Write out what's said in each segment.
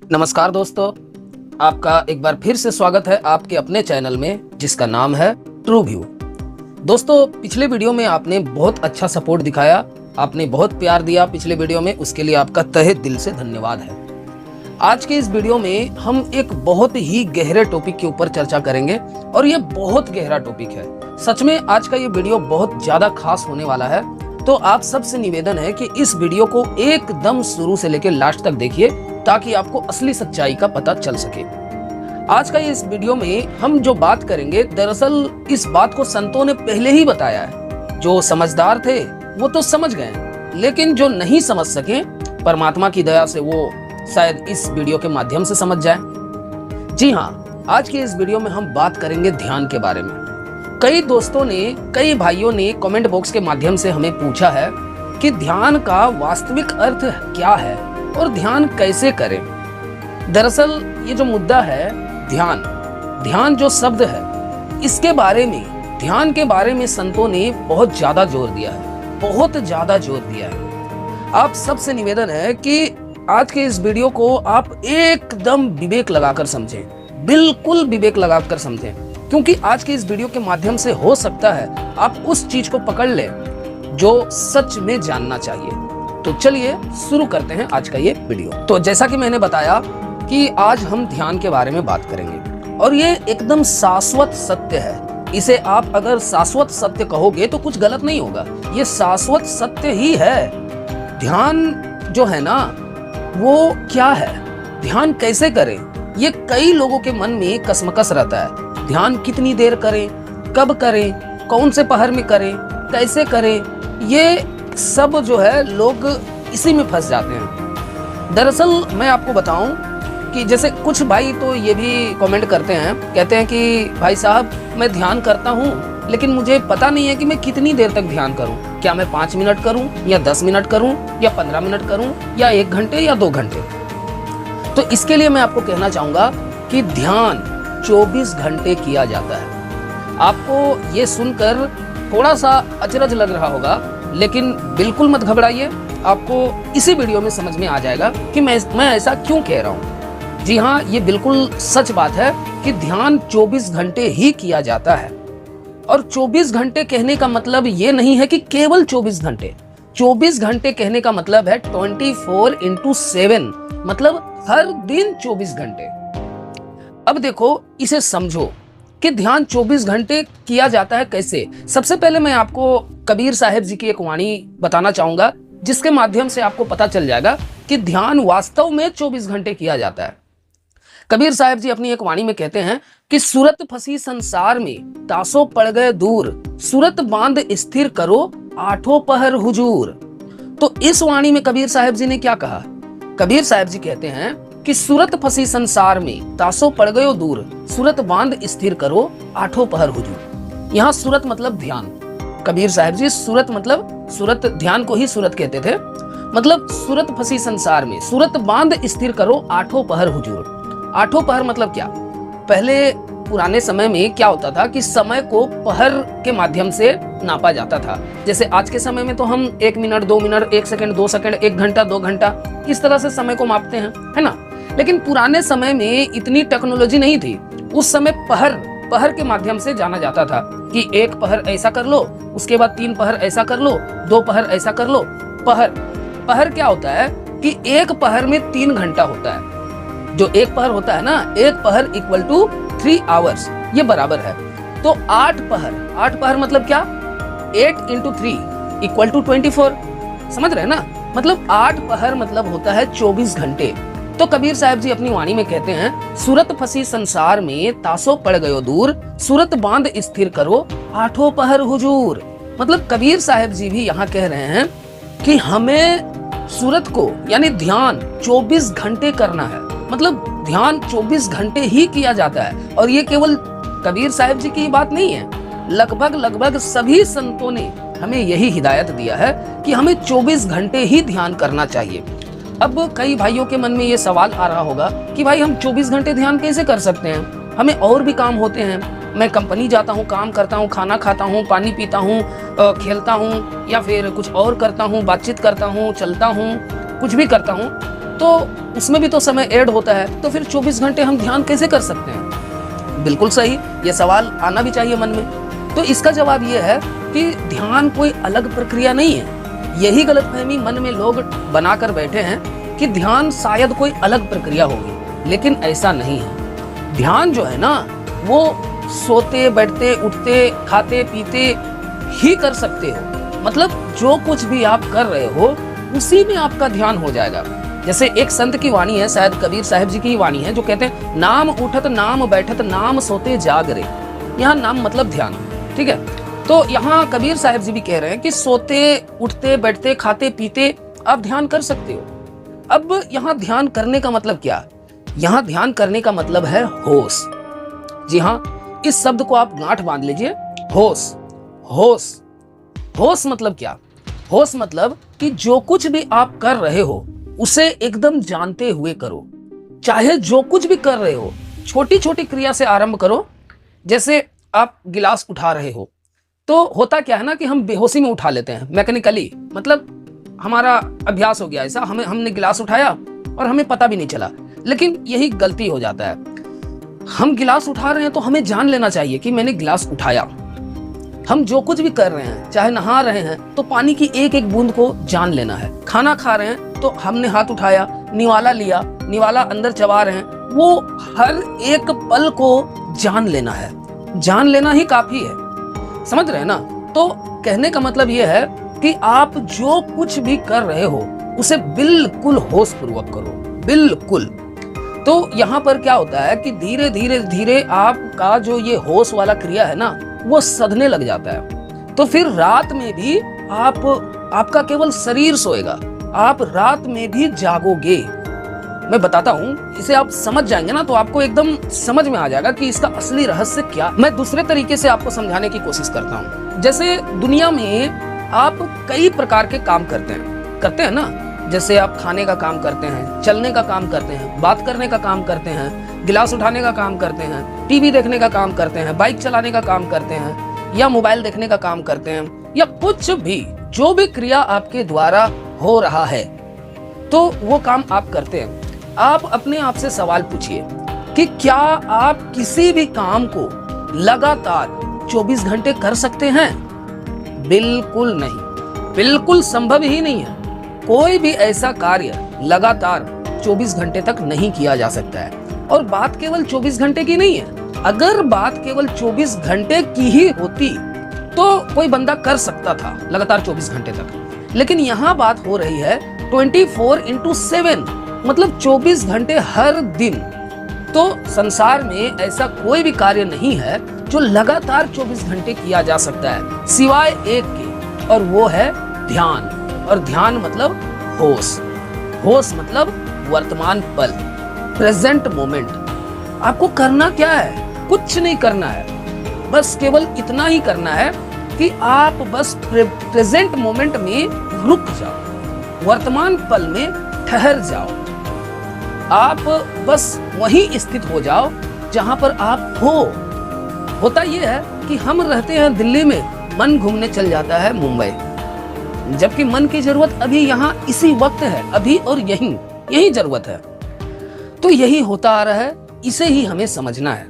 नमस्कार दोस्तों, आपका एक बार फिर से स्वागत है आपके अपने चैनल में जिसका नाम है ट्रू व्यू। दोस्तों, पिछले वीडियो में आपने बहुत अच्छा सपोर्ट दिखाया, आपने बहुत प्यार दिया पिछले वीडियो में, उसके लिए आपका तहे दिल से धन्यवाद है। आज के इस वीडियो में हम एक बहुत ही गहरे टॉपिक के ऊपर चर्चा करेंगे और ये बहुत गहरा टॉपिक है। सच में आज का ये वीडियो बहुत ज्यादा खास होने वाला है, तो आप सबसे निवेदन है कि इस वीडियो को एकदम शुरू से लेकर लास्ट तक देखिए ताकि आपको असली सच्चाई का पता चल सके। आज का इस वीडियो में हम जो बात करेंगे, दरअसल इस बात को संतों ने पहले ही बताया है। जो समझदार थे वो तो समझ गए, लेकिन जो नहीं समझ सके, परमात्मा की दया से वो शायद इस वीडियो के माध्यम से समझ जाए। जी हाँ, आज के इस वीडियो में हम बात करेंगे ध्यान के बारे में। कई दोस्तों ने, कई भाइयों ने कमेंट बॉक्स के माध्यम से हमें पूछा है कि ध्यान का वास्तविक अर्थ क्या है और ध्यान कैसे करें। दरअसल ये जो मुद्दा है ध्यान जो शब्द है, इसके बारे में, ध्यान के बारे में संतों ने बहुत ज्यादा जोर दिया है, बहुत ज्यादा जोर दिया है। आप सबसे निवेदन है कि आज के इस वीडियो को आप एकदम विवेक लगाकर समझें, बिल्कुल विवेक लगाकर समझें, क्योंकि आज के इस वीडियो के माध्यम से हो सकता है आप उस चीज को पकड़ ले जो सच में जानना चाहिए। तो चलिए शुरू करते हैं आज का ये वीडियो। तो जैसा कि मैंने बताया कि आज हम ध्यान के बारे में बात करेंगे और ये एकदम शाश्वत सत्य है। इसे आप अगर शाश्वत सत्य कहोगे तो कुछ गलत नहीं होगा, ये शाश्वत सत्य ही है। ध्यान जो है ना, वो क्या है, ध्यान कैसे करें, ये कई लोगों के मन में कसमकस रहता है। ध्यान कितनी देर करें, कब करें, कौन से पहर में करें, कैसे करें, ये सब जो है लोग इसी में फंस जाते हैं। दरअसल मैं आपको बताऊं कि जैसे कुछ भाई तो ये भी कमेंट करते हैं, कहते हैं कि भाई साहब मैं ध्यान करता हूं, लेकिन मुझे पता नहीं है कि मैं कितनी देर तक ध्यान करूं। क्या मैं 5 मिनट करूं या 10 मिनट करूं या 15 मिनट करूं या 1 घंटे या 2 घंटे। तो इसके लिए मैं आपको कहना चाहूंगा कि ध्यान 24 घंटे किया जाता है। आपको ये सुनकर थोड़ा सा अचरज लग रहा होगा, लेकिन बिल्कुल मत घबराइए, आपको इसी वीडियो में समझ में आ जाएगा कि मैं ऐसा क्यों कह रहा हूँ। जी हाँ, ये बिल्कुल सच बात है कि ध्यान 24 घंटे ही किया जाता है। और 24 घंटे कहने का मतलब ये नहीं है कि केवल 24 घंटे। 24 घंटे कहने का मतलब है 24/7, मतलब हर दिन 24 घंटे। अब देखो, इसे समझो कि ध्यान 24 घंटे किया जाता है कैसे। सबसे पहले मैं आपको कबीर साहब जी की एक वाणी बताना चाहूंगा, जिसके माध्यम से आपको पता चल जाएगा कि ध्यान वास्तव में 24 घंटे किया जाता है। कबीर साहब जी अपनी एक वाणी में कहते हैं कि सूरत फंसी संसार में, तासो पड़ गए दूर, सूरत बांध स्थिर करो, 8 पहर हुजूर। तो इस वाणी में कबीर साहब जी ने क्या कहा? कबीर साहब जी कहते हैं कि सूरत फंसी संसार में, तासो पड़ गयो दूर, सूरत बांध स्थिर करो, 8 पहर हुजूर। यहाँ सूरत मतलब ध्यान। कबीर साहब जी सूरत मतलब, सूरत ध्यान को ही सूरत कहते थे, मतलब सूरत फंसी संसार में, सूरत बांध स्थिर करो, 8 पहर हुजूर। 8 पहर मतलब क्या? पहले पुराने समय में क्या होता था कि समय को पहर के माध्यम से नापा जाता था। जैसे आज के समय में तो हम 1 मिनट, 2 मिनट, 1 सेकंड, 2 सेकंड, 1 घंटा, 2 घंटा, इस तरह से समय को मापते हैं, है ना। लेकिन पुराने समय में इतनी टेक्नोलॉजी नहीं थी। उस समय पहर के माध्यम से जाना जाता था कि 1 पहर ऐसा कर लो, उसके बाद 3 पहर ऐसा कर लो, 2 पहर ऐसा कर लो। पहर क्या होता है कि 1 पहर में 3 घंटा होता है। जो 1 पहर होता है ना, 1 पहर इक्वल टू 3 आवर्स, ये बराबर है। तो 8 पहर मतलब क्या? 8 × 3 इक्वल टू 24। समझ रहे हैं ना, मतलब 8 पहर मतलब होता है 24 घंटे। तो कबीर साहब जी अपनी वाणी में कहते हैं, सूरत फंसी संसार में, तासो पड़ गयो दूर, सूरत बांध स्थिर करो, 8 पहर हुजूर। मतलब कबीर साहब जी भी यहाँ कह रहे हैं कि हमें सूरत को यानी ध्यान 24 घंटे करना है। मतलब ध्यान 24 घंटे ही किया जाता है। और ये केवल कबीर साहब जी की बात नहीं है, लगभग सभी संतों ने हमें यही हिदायत दिया है कि हमें 24 घंटे ही ध्यान करना चाहिए। अब कई भाइयों के मन में ये सवाल आ रहा होगा कि भाई हम 24 घंटे ध्यान कैसे कर सकते हैं, हमें और भी काम होते हैं, मैं कंपनी जाता हूँ, काम करता हूँ, खाना खाता हूँ, पानी पीता हूँ, खेलता हूँ, या फिर कुछ और करता हूँ, बातचीत करता हूँ, चलता हूँ, कुछ भी करता हूँ। तो उसमें भी तो समय ऐड होता है, तो फिर 24 घंटे हम ध्यान कैसे कर सकते हैं? बिल्कुल सही, ये सवाल आना भी चाहिए मन में। तो इसका जवाब ये है कि ध्यान कोई अलग प्रक्रिया नहीं है। यही गलतफहमी मन में लोग बनाकर बैठे हैं कि ध्यान शायद कोई अलग प्रक्रिया होगी, लेकिन ऐसा नहीं है। ध्यान जो है ना, वो सोते बैठते उठते खाते पीते ही कर सकते हो। मतलब जो कुछ भी आप कर रहे हो उसी में आपका ध्यान हो जाएगा। जैसे एक संत की वाणी है, शायद कबीर साहब जी की वाणी है, जो कहते हैं नाम उठत नाम बैठत नाम सोते जागरे। यहाँ नाम मतलब ध्यान, ठीक है। तो यहाँ कबीर साहब जी भी कह रहे हैं कि सोते उठते बैठते खाते पीते आप ध्यान कर सकते हो। अब यहाँ ध्यान करने का मतलब क्या? यहाँ ध्यान करने का मतलब है होश। जी हाँ, इस शब्द को आप गांठ बांध लीजिए, होश। होश, होश मतलब क्या? होश मतलब कि जो कुछ भी आप कर रहे हो उसे एकदम जानते हुए करो। चाहे जो कुछ भी कर रहे हो, छोटी छोटी क्रिया से आरंभ करो। जैसे आप गिलास उठा रहे हो, तो होता क्या है ना कि हम बेहोशी में उठा लेते हैं, मैकेनिकली, मतलब हमारा अभ्यास हो गया ऐसा, हमने गिलास उठाया और हमें पता भी नहीं चला। लेकिन यही गलती हो जाता है। हम गिलास उठा रहे हैं तो हमें जान लेना चाहिए कि मैंने गिलास उठाया। हम जो कुछ भी कर रहे हैं, चाहे नहा रहे हैं तो पानी की एक एक बूंद को जान लेना है। खाना खा रहे हैं तो हमने हाथ उठाया, निवाला लिया, निवाला अंदर चबा रहे हैं, वो हर एक पल को जान लेना है। जान लेना ही काफी है, समझ रहे हैं ना? तो कहने का मतलब ये है कि आप जो कुछ भी कर रहे हो उसे बिल्कुल होश पूर्वक करो, बिल्कुल। तो यहाँ पर क्या होता है कि धीरे धीरे धीरे आपका जो ये होश वाला क्रिया है ना, वो सधने लग जाता है। तो फिर रात में भी आपका केवल शरीर सोएगा, आप रात में भी जागोगे। मैं बताता हूँ, इसे आप समझ जाएंगे ना तो आपको एकदम समझ में आ जाएगा कि इसका असली रहस्य क्या। मैं दूसरे तरीके से आपको समझाने की कोशिश करता हूँ। जैसे दुनिया में आप कई प्रकार के काम करते हैं ना। जैसे आप खाने का काम करते हैं, चलने का काम करते हैं, बात करने का काम करते हैं, गिलास उठाने का काम करते हैं, टीवी देखने का काम करते हैं, बाइक चलाने का काम करते हैं, या मोबाइल देखने का काम करते हैं, या कुछ भी, जो भी क्रिया आपके द्वारा हो रहा है तो वो काम आप करते हैं। आप अपने आप से सवाल पूछिए कि क्या आप किसी भी काम को लगातार 24 घंटे कर सकते हैं? बिल्कुल नहीं, बिल्कुल संभव ही नहीं है। कोई भी ऐसा कार्य लगातार 24 घंटे तक नहीं किया जा सकता है। और बात केवल 24 घंटे की नहीं है। अगर बात केवल 24 घंटे की ही होती तो कोई बंदा कर सकता था लगातार 24 घंटे तक। लेकिन यहाँ बात हो रही है 24/7, मतलब 24 घंटे हर दिन। तो संसार में ऐसा कोई भी कार्य नहीं है जो लगातार 24 घंटे किया जा सकता है, सिवाय एक के, और वो है ध्यान। और ध्यान मतलब होश। होश मतलब वर्तमान पल, प्रेजेंट मोमेंट। आपको करना क्या है? कुछ नहीं करना है, बस केवल इतना ही करना है कि आप बस प्रेजेंट मोमेंट में रुक जाओ, वर्तमान पल में ठहर जाओ। आप बस वहीं स्थित हो जाओ जहां पर आप हो। होता यह है कि हम रहते हैं दिल्ली में, मन घूमने चल जाता है मुंबई, जबकि मन की जरूरत अभी यहाँ इसी वक्त है, अभी और यही जरूरत है। तो यही होता आ रहा है, इसे ही हमें समझना है।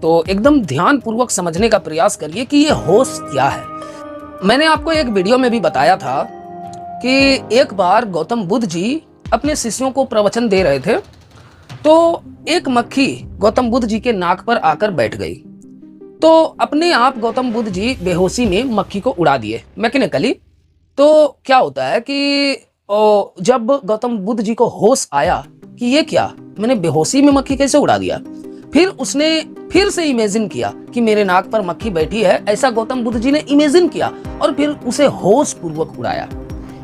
तो एकदम ध्यान पूर्वक समझने का प्रयास करिए कि ये होश क्या है। मैंने आपको एक वीडियो में भी बताया था कि एक बार गौतम बुद्ध जी अपने शिष्यों को प्रवचन दे रहे थे, तो एक मक्खी गौतम बुद्ध जी के नाक पर आकर बैठ गई। तो अपने आप गौतम बुद्ध जी बेहोशी में मक्खी को उड़ा दिए मैकेनिकली। तो क्या होता है कि जब गौतम बुद्ध जी को होश आया कि ये क्या, मैंने बेहोशी में मक्खी कैसे उड़ा दिया, फिर उसने फिर से इमेजिन किया कि मेरे नाक पर मक्खी बैठी है, ऐसा गौतम बुद्ध जी ने इमेजिन किया और फिर उसे होश पूर्वक उड़ाया।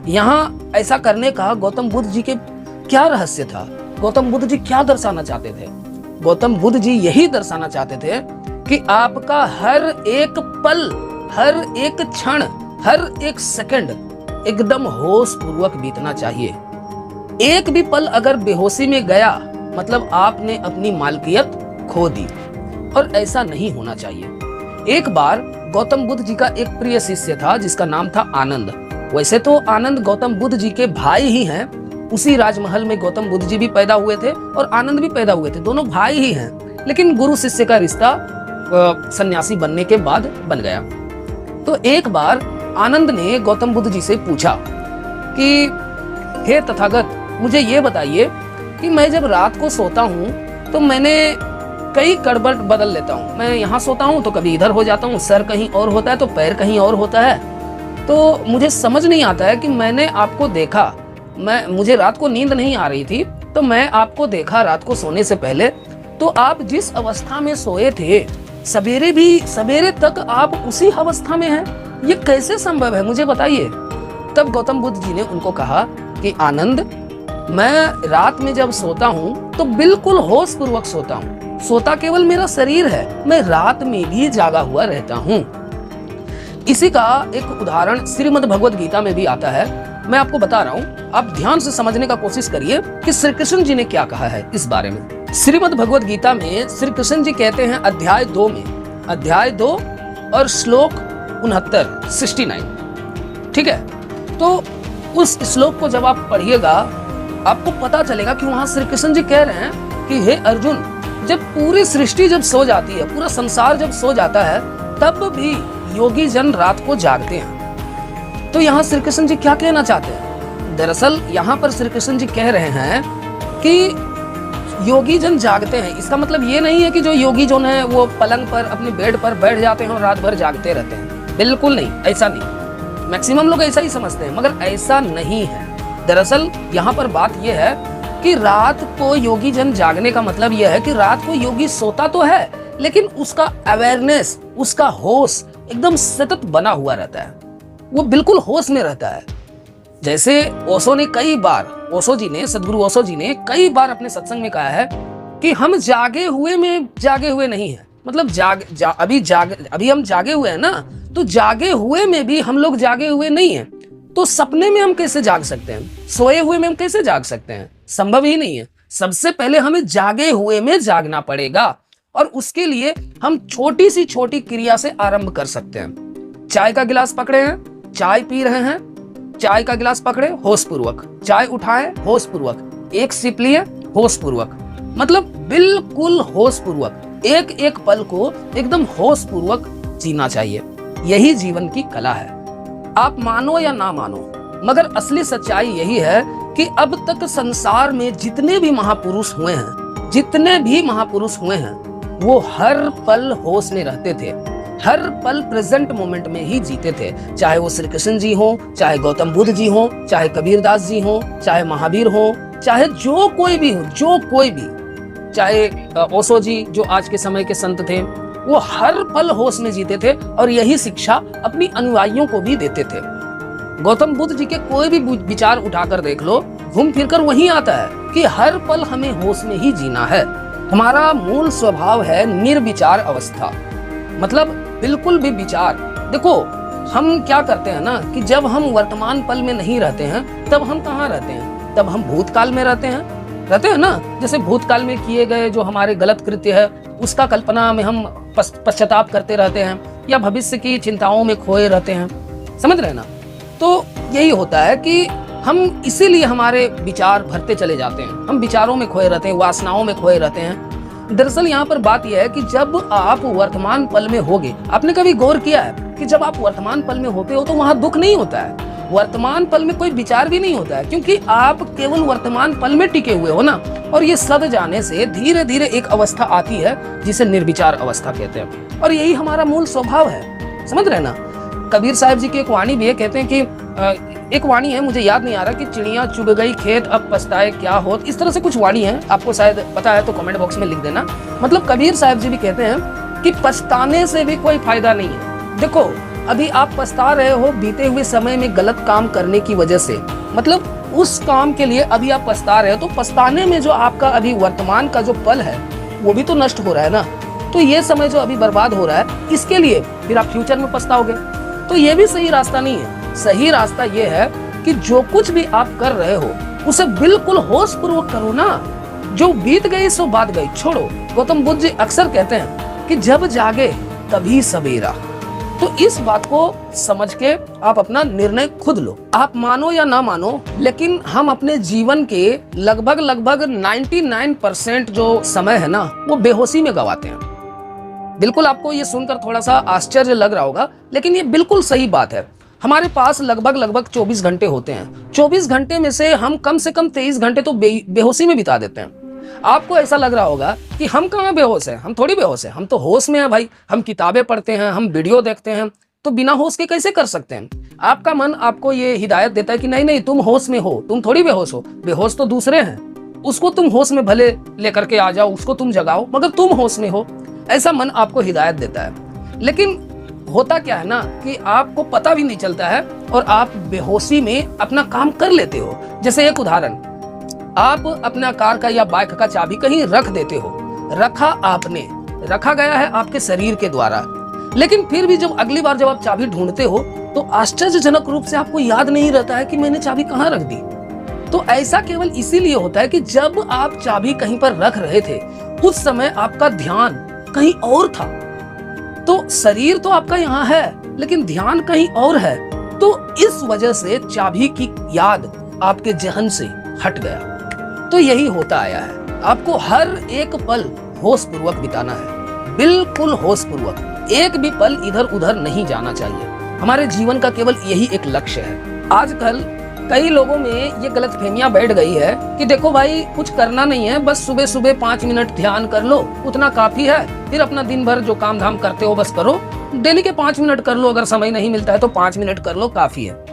यहाँ ऐसा करने का गौतम बुद्ध जी के क्या रहस्य था? गौतम बुद्ध जी क्या दर्शाना चाहते थे? गौतम बुद्ध जी यही दर्शाना चाहते थे कि आपका हर एक पल, हर एक क्षण, हर एक सेकंड एकदम होश पूर्वक बीतना चाहिए। एक भी पल अगर बेहोशी में गया मतलब आपने अपनी मालकियत खो दी, और ऐसा नहीं होना चाहिए। एक बार गौतम बुद्ध जी का एक प्रिय शिष्य था जिसका नाम था आनंद। वैसे तो आनंद गौतम बुद्ध जी के भाई ही हैं, उसी राजमहल में गौतम बुद्ध जी भी पैदा हुए थे और आनंद भी पैदा हुए थे, दोनों भाई ही हैं। लेकिन गुरु शिष्य का रिश्ता सन्यासी बनने के बाद बन गया। तो एक बार आनंद ने गौतम बुद्ध जी से पूछा कि हे तथागत, मुझे ये बताइए कि मैं जब रात को सोता हूँ तो मैंने कई करवट बदल लेता हूँ। मैं यहाँ सोता हूँ तो कभी इधर हो जाता हूँ, सर कहीं और होता है तो पैर कहीं और होता है। तो मुझे समझ नहीं आता है कि मैंने आपको देखा, मुझे रात को नींद नहीं आ रही थी तो मैं आपको देखा रात को सोने से पहले, तो आप जिस अवस्था में सोए थे सवेरे तक आप उसी अवस्था में हैं। ये कैसे संभव है, मुझे बताइए। तब गौतम बुद्ध जी ने उनको कहा कि आनंद, मैं रात में जब सोता हूँ तो बिल्कुल होश पूर्वक सोता हूँ। सोता केवल मेरा शरीर है, मैं रात में भी जागा हुआ रहता हूँ। इसी का एक उदाहरण श्रीमद् भगवद गीता में भी आता है। मैं आपको बता रहा हूँ, आप ध्यान से समझने का कोशिश करिए कि श्री कृष्ण जी ने क्या कहा है इस बारे में। श्रीमद् भगवद गीता में श्री कृष्ण जी कहते हैं अध्याय 2 और श्लोक 69, ठीक है। तो उस श्लोक को जब आप पढ़िएगा आपको पता चलेगा कि वहां श्री कृष्ण जी कह रहे हैं कि हे अर्जुन, जब पूरी सृष्टि जब सो जाती है, पूरा संसार जब सो जाता है, तब भी योगी जन रात को जागते हैं। तो यहाँ श्री कृष्ण जी क्या कहना चाहते हैं? दरअसल यहाँ पर श्री कृष्ण जी कह रहे हैं कि योगी जन जागते हैं। इसका मतलब ये नहीं है कि जो योगी जन है वो पलंग पर अपने बेड पर बैठ जाते हैं और रात भर जागते रहते हैं, बिल्कुल नहीं, ऐसा नहीं। मैक्सिमम लोग ऐसा ही समझते हैं, मगर ऐसा नहीं है। दरअसल यहाँ पर बात यह है कि रात को योगी जन जागने का मतलब यह है कि रात को योगी सोता तो है, लेकिन उसका अवेयरनेस, उसका होश एकदम सतत बना हुआ रहता है, वो बिल्कुल होश में रहता है। जैसे ओशो जी ने सदगुरु ओशो जी ने कई बार अपने सत्संग में कहा है कि हम जागे हुए नहीं है। मतलब अभी हम जागे हुए हैं ना, तो जागे हुए में भी हम लोग जागे हुए नहीं हैं। तो सपने में हम कैसे जाग सकते हैं? सोए हुए में हम कैसे जाग सकते हैं? संभव ही नहीं है। सबसे पहले हमें जागे हुए में जागना पड़ेगा और उसके लिए हम छोटी सी छोटी क्रिया से आरंभ कर सकते हैं। चाय का गिलास पकड़े हैं, चाय पी रहे हैं, चाय का गिलास पकड़े होश पूर्वक, चाय उठाए होश पूर्वक, एक सिप लिए होश पूर्वक, मतलब बिल्कुल होश पूर्वक, एक एक पल को एकदम होश पूर्वक जीना चाहिए। यही जीवन की कला है। आप मानो या ना मानो, मगर असली सच्चाई यही है कि अब तक संसार में जितने भी महापुरुष हुए हैं, वो हर पल होश में रहते थे, हर पल प्रेजेंट मोमेंट में ही जीते थे। चाहे वो श्री कृष्ण जी हो, चाहे गौतम बुद्ध जी हो, चाहे कबीरदास जी हो, चाहे महावीर हो, चाहे जो कोई भी, चाहे ओशो जी जो आज के समय के संत थे, वो हर पल होश में जीते थे और यही शिक्षा अपनी अनुयायियों को भी देते थे। गौतम बुद्ध जी के कोई भी विचार उठाकर देख लो, घूम फिरकर वही आता है कि हर पल हमें होश में ही जीना है। हमारा मूल स्वभाव है निर्विचार अवस्था, मतलब बिल्कुल भी विचार। देखो हम क्या करते हैं ना कि जब हम वर्तमान पल में नहीं रहते हैं तब हम कहाँ रहते हैं? तब हम भूतकाल में रहते हैं ना। जैसे भूतकाल में किए गए जो हमारे गलत कृत्य है उसका कल्पना में हम पश्चाताप करते रहते हैं, या भविष्य की चिंताओं में खोए रहते हैं, समझ रहे ना। तो यही होता है कि हम इसीलिए हमारे विचार भरते चले जाते हैं, हम विचारों में खोए रहते हैं, वासनाओं में खोए रहते हैं। दरअसल यहाँ पर बात यह है कि जब आप वर्तमान पल में होगे, आपने कभी गौर किया है कि जब आप वर्तमान पल में होते हो तो वहां दुख नहीं होता है, वर्तमान पल में कोई विचार भी नहीं होता है, क्योंकि आप केवल वर्तमान पल में टिके हुए हो ना। और ये सद जाने से धीरे धीरे एक अवस्था आती है जिसे निर्विचार अवस्था कहते हैं, और यही हमारा मूल स्वभाव है, समझ रहे ना। कबीर साहब जी की एक वाणी भी है, कहते हैं कि एक वाणी है, मुझे याद नहीं आ रहा, कि चिड़िया चुग गई खेत अब पछताए क्या होत, इस तरह से कुछ वाणी है, आपको शायद पता है तो कमेंट बॉक्स में लिख देना। मतलब कबीर साहब जी भी कहते हैं कि पछताने से भी कोई फायदा नहीं है। देखो अभी आप पछता रहे हो बीते हुए समय में गलत काम करने की वजह से, मतलब उस काम के लिए अभी आप पछता रहे हो, तो पछताने में जो आपका अभी वर्तमान का जो पल है वो भी तो नष्ट हो रहा है ना। तो ये समय जो अभी बर्बाद हो रहा है, इसके लिए फिर आप फ्यूचर में पछताओगे, तो ये भी सही रास्ता नहीं है। सही रास्ता ये है कि जो कुछ भी आप कर रहे हो उसे बिल्कुल होश पूर्वक करो ना। जो बीत गई सो बात गई, छोड़ो। गौतम बुद्ध जी अक्सर कहते हैं कि जब जागे तभी सवेरा, तो इस बात को समझ के आप अपना निर्णय खुद लो। आप मानो या ना मानो, लेकिन हम अपने जीवन के लगभग 99% जो समय है ना, वो बेहोशी में गवाते हैं। बिल्कुल आपको ये सुनकर थोड़ा सा आश्चर्य लग रहा होगा, लेकिन ये बिल्कुल सही बात है। हमारे पास लगभग 24 घंटे होते हैं। 24 घंटे में से हम कम से कम 23 घंटे तो बेहोशी में बिता देते हैं। आपको ऐसा लग रहा होगा कि हम कहाँ बेहोश हैं, हम थोड़ी बेहोश हैं, हम तो होश में हैं भाई। हम किताबें पढ़ते हैं, हम वीडियो देखते हैं, तो बिना होश के कैसे कर सकते हैं। आपका मन आपको ये हिदायत देता है कि नहीं नहीं, तुम होश में हो, तुम थोड़ी बेहोश हो, बेहोश तो दूसरे हैं, उसको तुम होश में भले लेकर के आ जाओ, उसको तुम जगाओ, मगर तुम होश में हो, ऐसा मन आपको हिदायत देता है। लेकिन होता क्या है ना कि आपको पता भी नहीं चलता है और आप बेहोशी में अपना काम कर लेते हो। जैसे एक उदाहरण, आप अपना कार का या बाइक का चाबी कहीं रख देते हो, रखा गया है आपके शरीर के द्वारा, लेकिन फिर भी जब अगली बार जब आप चाबी ढूंढते हो तो आश्चर्यजनक रूप से आपको याद नहीं रहता है कि मैंने चाबी कहाँ रख दी। तो ऐसा केवल इसीलिए होता है कि जब आप चाबी कहीं पर रख रहे थे, उस समय आपका ध्यान कहीं और था। तो शरीर तो आपका यहाँ है, लेकिन ध्यान कहीं और है। तो इस वजह से चाबी की याद आपके जहन से हट गया। तो यही होता आया है, आपको हर एक पल होश पूर्वक बिताना है, बिल्कुल होश पूर्वक। एक भी पल इधर उधर नहीं जाना चाहिए। हमारे जीवन का केवल यही एक लक्ष्य है। आजकल कई लोगों में ये गलतफहमियां बैठ गई है कि देखो भाई, कुछ करना नहीं है, बस सुबह सुबह 5 मिनट ध्यान कर लो, उतना काफी है। फिर अपना दिन भर जो काम धाम करते हो बस करो, डेली के 5 मिनट कर लो, अगर समय नहीं मिलता है तो 5 मिनट कर लो, काफी है।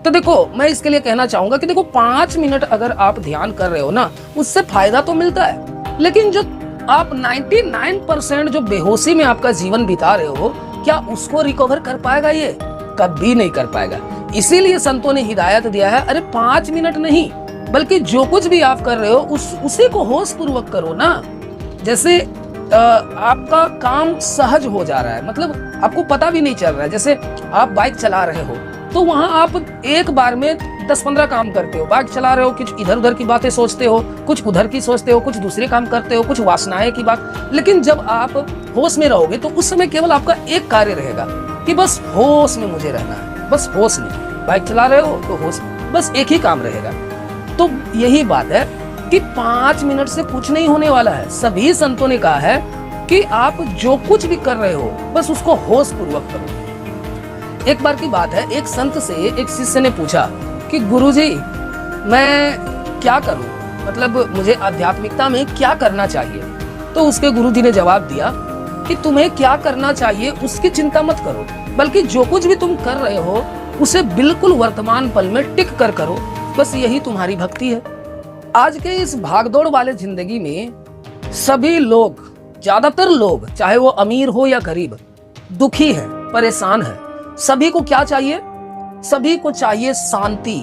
तो देखो, मैं इसके लिए कहना चाहूंगा कि देखो, 5 मिनट अगर आप ध्यान कर रहे हो ना, उससे फायदा तो मिलता है, लेकिन जो आप 99% जो बेहोशी में आपका जीवन बिता रहे हो, क्या उसको रिकवर कर पाएगा? ये कभी नहीं कर पाएगा। इसीलिए संतों ने हिदायत दिया है, अरे 5 मिनट नहीं, बल्कि जो कुछ भी आप कर रहे हो उसी को होश पूर्वक करो ना। जैसे आपका काम सहज हो जा रहा है, मतलब आपको पता भी नहीं चल रहा है। जैसे आप बाइक चला रहे हो, तो वहां आप एक बार में 10-15 काम करते हो। बाइक चला रहे हो, कुछ इधर उधर की बातें सोचते हो, कुछ उधर की सोचते हो, कुछ दूसरे काम करते हो, कुछ वासनाएं की बात। लेकिन जब आप होश में रहोगे तो उस समय केवल आपका एक कार्य रहेगा कि बस होश में मुझे रहना है, बस होश में। बाइक चला रहे हो तो होश, बस एक ही काम रहेगा। तो यही बात है कि 5 मिनट से कुछ नहीं होने वाला है। सभी संतों ने कहा है कि आप जो कुछ भी कर रहे हो, बस उसको होश पूर्वक करो। एक बार की बात है, एक संत से एक शिष्य ने पूछा कि गुरुजी, मैं क्या करूं, मतलब मुझे आध्यात्मिकता में क्या करना चाहिए? तो उसके गुरुजी ने जवाब दिया कि तुम्हें क्या करना चाहिए उसकी चिंता मत करो, बल्कि जो कुछ भी तुम कर रहे हो उसे बिल्कुल वर्तमान पल में टिक कर करो, बस यही तुम्हारी भक्ति है। आज के इस भागदौड़ वाले जिंदगी में सभी लोग, ज्यादातर लोग, चाहे वो अमीर हो या गरीब, दुखी है, परेशान है। सभी को क्या चाहिए? सभी को चाहिए शांति,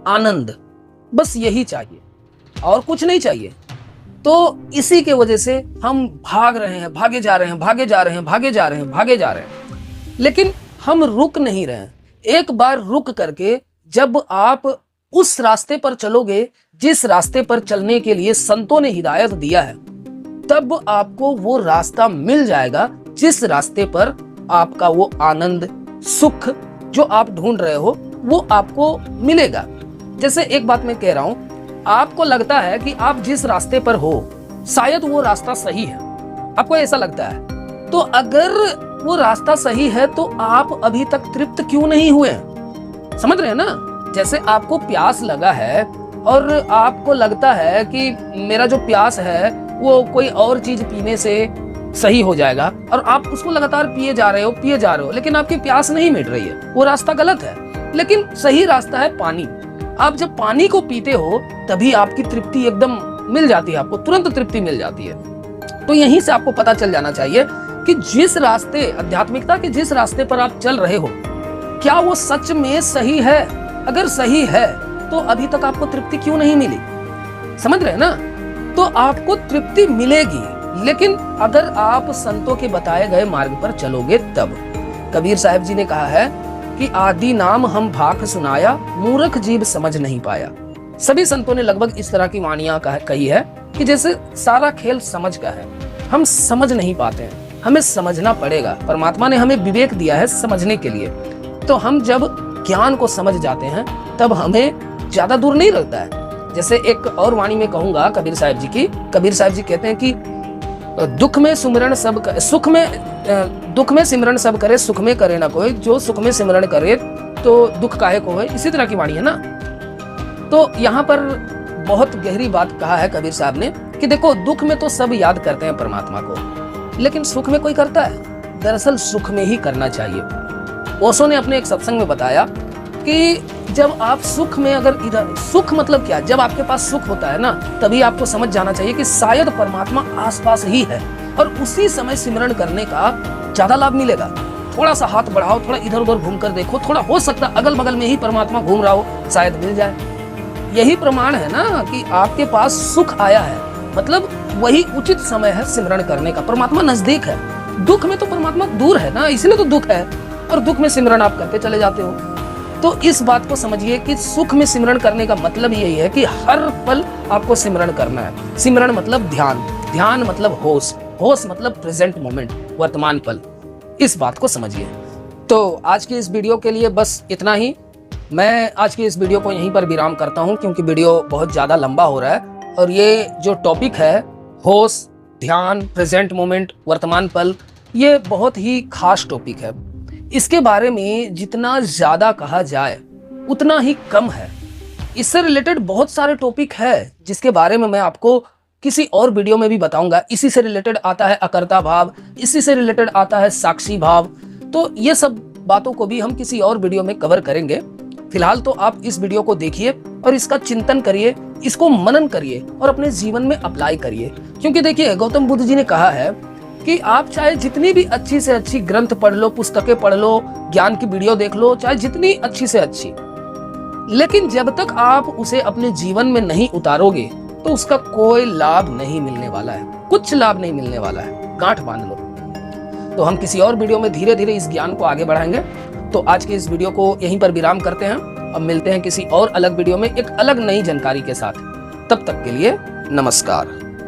आनंद, बस यही चाहिए और कुछ नहीं चाहिए। तो इसी के वजह से हम भाग रहे हैं, भागे जा रहे हैं, लेकिन हम रुक नहीं रहे हैं। एक बार रुक करके जब आप उस रास्ते पर चलोगे जिस रास्ते पर चलने के लिए संतों ने हिदायत दिया है, तब आपको वो रास्ता मिल जाएगा जिस रास्ते पर आपका वो आनंद, सुख जो आप ढूंढ रहे हो वो आपको मिलेगा। जैसे एक बात मैं कह रहा हूं, आपको लगता है कि आप जिस रास्ते पर हो शायद वो रास्ता सही है, आपको ऐसा लगता है। तो अगर वो रास्ता सही है तो आप अभी तक तृप्त क्यों नहीं हुए? समझ रहे हैं ना? जैसे आपको प्यास लगा है और आपको लगता है कि मेरा जो प्यास है वो कोई और चीज पीने से सही हो जाएगा, और आप उसको लगातार पिए जा रहे हो, लेकिन आपकी प्यास नहीं मिट रही है, वो रास्ता गलत है। लेकिन सही रास्ता है पानी। आप जब पानी को पीते हो तभी आपकी तृप्ति एकदम मिल जाती है, आपको तुरंत तृप्ति मिल जाती है। तो यहीं से आपको पता चल जाना चाहिए कि जिस रास्ते, आध्यात्मिकता के जिस रास्ते पर आप चल रहे हो, क्या वो सच में सही है? अगर सही है तो अभी तक आपको तृप्ति क्यों नहीं मिली? समझ रहे हैं ना? तो आपको तृप्ति मिलेगी, लेकिन अगर आप संतों के बताए गए मार्ग पर चलोगे तब। कबीर साहब जी ने कहा है कि आदि नाम हम भाख सुनाया, मूर्ख जीव समझ नहीं पाया। सभी संतों ने लगभग इस तरह की वाणियां कही है कि जैसे सारा खेल समझ का है, हम समझ नहीं पाते हैं। हमें समझना पड़ेगा। परमात्मा ने हमें विवेक दिया है समझने के लिए। तो हम जब ज्ञान को समझ जाते हैं तब हमें ज्यादा दूर नहीं लगता है। जैसे एक और वाणी में कहूंगा कबीर साहब जी की। कबीर साहब जी कहते हैं कि दुख में सिमरन सब सुख में दुख में सिमरन सब करे, सुख में करे ना कोई, जो सुख में सिमरन करे तो दुख काहे को है। इसी तरह की वाणी है ना। तो यहाँ पर बहुत गहरी बात कहा है कबीर साहब ने कि देखो, दुख में तो सब याद करते हैं परमात्मा को, लेकिन सुख में कोई करता है? दरअसल सुख में ही करना चाहिए। ओशो ने अपने एक सत्संग में बताया कि जब आप सुख में, अगर इधर सुख मतलब क्या, जब आपके पास सुख होता है ना, तभी आपको समझ जाना चाहिए कि शायद परमात्मा आसपास ही है, और उसी समय सिमरन करने का ज्यादा लाभ मिलेगा। थोड़ा सा हाथ बढ़ाओ, थोड़ा इधर उधर घूम कर देखो, थोड़ा हो सकता अगल बगल में ही परमात्मा घूम रहा हो, शायद मिल जाए। यही प्रमाण है ना कि आपके पास सुख आया है, मतलब वही उचित समय है सिमरन करने का। परमात्मा नजदीक है। दुख में तो परमात्मा दूर है ना, इसलिए तो दुख है, और दुख में सिमरन आप करते चले जाते हो। तो इस बात को समझिए कि सुख में सिमरन करने का मतलब यही है कि हर पल आपको सिमरन करना है। सिमरन मतलब ध्यान, ध्यान मतलब होश, होश मतलब प्रेजेंट मोमेंट, वर्तमान पल। इस बात को समझिए। तो आज की इस वीडियो के लिए बस इतना ही। मैं आज की इस वीडियो को यहीं पर विराम करता हूं, क्योंकि वीडियो बहुत ज़्यादा लंबा हो रहा है, और ये जो टॉपिक है होश, ध्यान, प्रेजेंट मोमेंट, वर्तमान पल, ये बहुत ही खास टॉपिक है। इसके बारे में जितना ज़्यादा कहा जाए उतना ही कम है। इससे रिलेटेड बहुत सारे टॉपिक है जिसके बारे में मैं आपको किसी और वीडियो में भी बताऊंगा। इसी से रिलेटेड आता है अकर्ता भाव, इसी से रिलेटेड आता है साक्षी भाव। तो ये सब बातों को भी हम किसी और वीडियो में कवर करेंगे। फिलहाल तो आप इस वीडियो को देखिए और इसका चिंतन करिए, इसको मनन करिए और अपने जीवन में अप्लाई करिए। क्योंकि देखिए, गौतम बुद्ध जी ने कहा है कि आप चाहे जितनी भी अच्छी से अच्छी ग्रंथ पढ़ लो, पुस्तकें पढ़ लो, ज्ञान की वीडियो देख लो, चाहे जितनी अच्छी से अच्छी, लेकिन जब तक आप उसे अपने जीवन में नहीं उतारोगे तो उसका कोई लाभ नहीं मिलने वाला है, कुछ लाभ नहीं मिलने वाला है। गांठ बांध लो। तो हम किसी और वीडियो में धीरे धीरे इस ज्ञान को आगे बढ़ाएंगे। तो आज के इस वीडियो को यहीं पर विराम करते हैं। अब मिलते हैं किसी और अलग वीडियो में एक अलग नई जानकारी के साथ। तब तक के लिए नमस्कार।